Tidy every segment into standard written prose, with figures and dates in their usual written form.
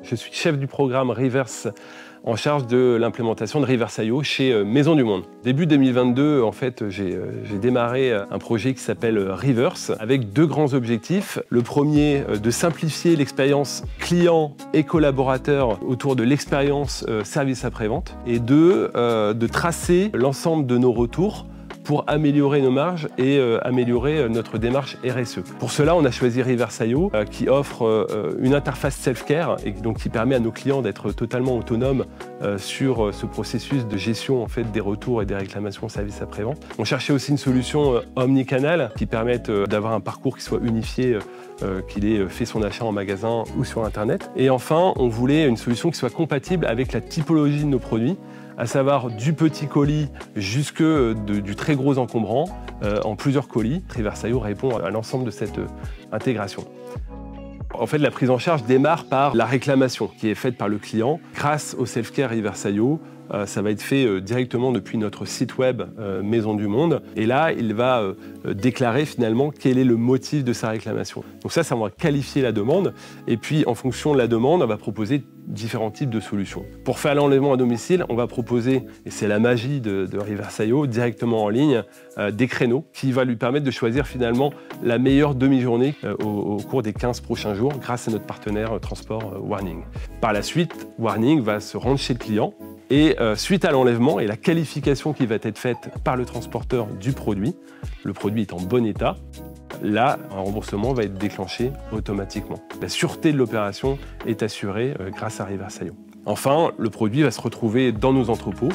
Je suis chef du programme Reverse en charge de l'implémentation de Reverse.io chez Maisons du Monde. Début 2022, en fait, j'ai démarré un projet qui s'appelle Reverse avec deux grands objectifs. Le premier, de simplifier l'expérience client et collaborateur autour de l'expérience service après-vente. Et deux, de tracer l'ensemble de nos retours pour améliorer nos marges et améliorer notre démarche RSE. Pour cela, on a choisi Reverse.io qui offre une interface self-care et donc qui permet à nos clients d'être totalement autonomes sur ce processus de gestion en fait, des retours et des réclamations service après-vente. On cherchait aussi une solution omnicanal qui permette d'avoir un parcours qui soit unifié, qu'il ait fait son achat en magasin ou sur Internet. Et enfin, on voulait une solution qui soit compatible avec la typologie de nos produits, à savoir du petit colis jusque du très gros encombrant en plusieurs colis. Reverse.io répond à l'ensemble de cette intégration. En fait, la prise en charge démarre par la réclamation qui est faite par le client. Grâce au self-care Reverse.io, ça va être fait directement depuis notre site web Maison du Monde. Et là, il va déclarer finalement quel est le motif de sa réclamation. Donc ça va qualifier la demande. Et puis, en fonction de la demande, on va proposer différents types de solutions. Pour faire l'enlèvement à domicile, on va proposer, et c'est la magie de Reverse.io, directement en ligne, des créneaux qui va lui permettre de choisir finalement la meilleure demi-journée au cours des 15 prochains jours grâce à notre partenaire transport Warning. Par la suite, Warning va se rendre chez le client et suite à l'enlèvement et la qualification qui va être faite par le transporteur du produit, le produit est en bon état, là, un remboursement va être déclenché automatiquement. La sûreté de l'opération est assurée grâce à Reverse.io. Enfin, le produit va se retrouver dans nos entrepôts.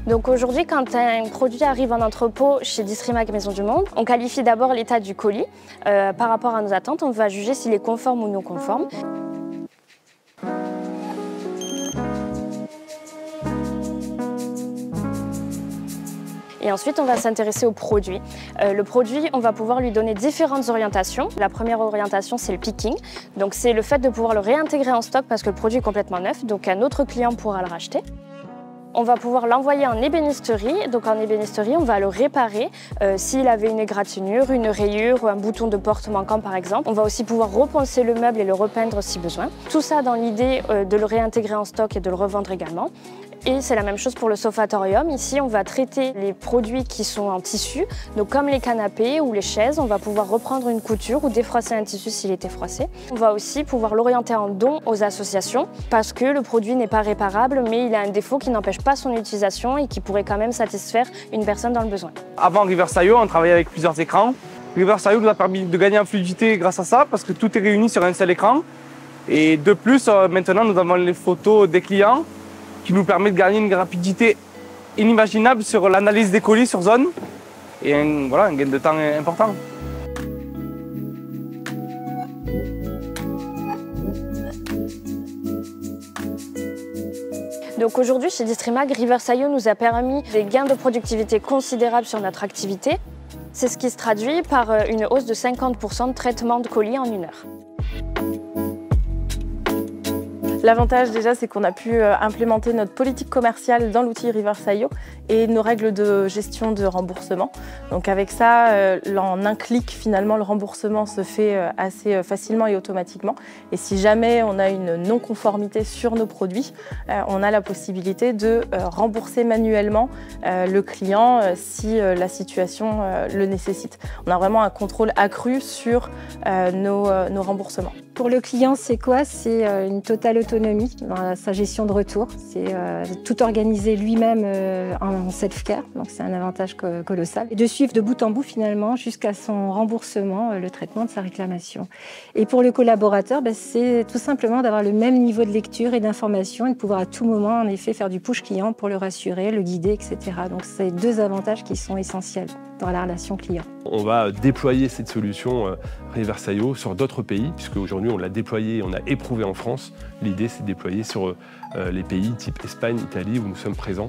Donc aujourd'hui, quand un produit arrive en entrepôt chez Distrimac Maison du Monde, on qualifie d'abord l'état du colis. Par rapport à nos attentes, on va juger s'il est conforme ou non conforme. Et ensuite, on va s'intéresser au produit. Le produit, on va pouvoir lui donner différentes orientations. La première orientation, c'est le picking. Donc c'est le fait de pouvoir le réintégrer en stock parce que le produit est complètement neuf, donc un autre client pourra le racheter. On va pouvoir l'envoyer en ébénisterie. Donc en ébénisterie, on va le réparer s'il avait une égratignure, une rayure ou un bouton de porte manquant par exemple. On va aussi pouvoir reponcer le meuble et le repeindre si besoin. Tout ça dans l'idée de le réintégrer en stock et de le revendre également. Et c'est la même chose pour le Sofatorium. Ici, on va traiter les produits qui sont en tissu. Donc comme les canapés ou les chaises, on va pouvoir reprendre une couture ou défroisser un tissu s'il était froissé. On va aussi pouvoir l'orienter en don aux associations parce que le produit n'est pas réparable, mais il a un défaut qui n'empêche pas son utilisation et qui pourrait quand même satisfaire une personne dans le besoin. Avant Reverse.io, on travaillait avec plusieurs écrans. Reverse.io nous a permis de gagner en fluidité grâce à ça parce que tout est réuni sur un seul écran. Et de plus, maintenant, nous avons les photos des clients qui nous permet de gagner une rapidité inimaginable sur l'analyse des colis sur zone et un gain de temps important. Donc aujourd'hui, chez Distrimac, Reverse.io nous a permis des gains de productivité considérables sur notre activité. C'est ce qui se traduit par une hausse de 50% de traitement de colis en 1 heure. L'avantage déjà, c'est qu'on a pu implémenter notre politique commerciale dans l'outil Reverse.io et nos règles de gestion de remboursement. Donc avec ça, en un clic, finalement, le remboursement se fait assez facilement et automatiquement. Et si jamais on a une non-conformité sur nos produits, on a la possibilité de rembourser manuellement le client si la situation le nécessite. On a vraiment un contrôle accru sur nos remboursements. Pour le client, c'est quoi? C'est une totale autonomie dans sa gestion de retour. C'est tout organiser lui-même en self-care, donc c'est un avantage colossal. Et de suivre de bout en bout finalement jusqu'à son remboursement, le traitement de sa réclamation. Et pour le collaborateur, c'est tout simplement d'avoir le même niveau de lecture et d'information et de pouvoir à tout moment en effet faire du push client pour le rassurer, le guider, etc. Donc c'est deux avantages qui sont essentiels dans la relation client. On va déployer cette solution Reverse.io sur d'autres pays, puisque aujourd'hui on l'a déployé, on a éprouvé en France. L'idée c'est de déployer sur les pays type Espagne, Italie, où nous sommes présents